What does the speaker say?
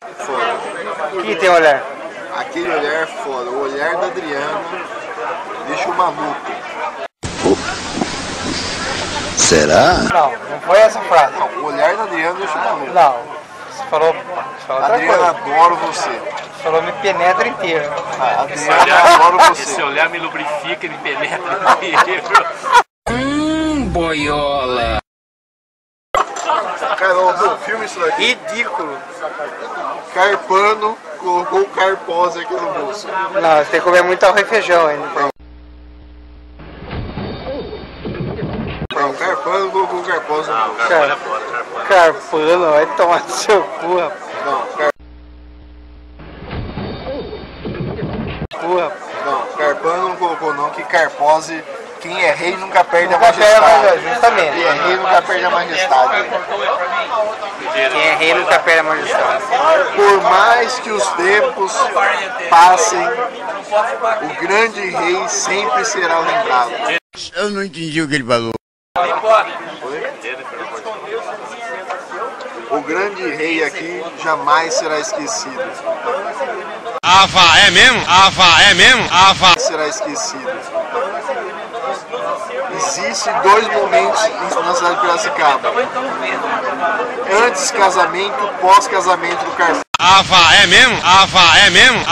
Foda. Que tem olhar? Aquele olhar é foda. O olhar da Adriana deixa o maluco. Será? Não foi essa frase. Não, o olhar da Adriana deixa o maluco. Não, você falou outra Adriana, coisa. adoro você. Você falou me penetra inteiro. Adriana, adoro você. Esse olhar me lubrifica e me penetra inteiro. Boiola. Cara, não, filme isso daqui. Ridículo. Carpano colocou o carpose aqui no bolso. Não, você tem que comer muito arroz e feijão ainda. Não, Carpano colocou o carpose no bolso. Carpano, vai tomar no seu cu, rapaz. Não, Carpano não colocou não, que carpose, quem é rei nunca perde a majestade. Justamente. Quem é rei nunca perde a majestade. Quem é rei nunca perde a majestade. Por mais que os tempos passem, o grande rei sempre será lembrado. Eu não entendi o que ele falou. O grande rei aqui jamais será esquecido. É mesmo? É mesmo? Será esquecido. Existem dois momentos na cidade de Piracicaba. Antes casamento, pós casamento do Carpano. É mesmo? É mesmo?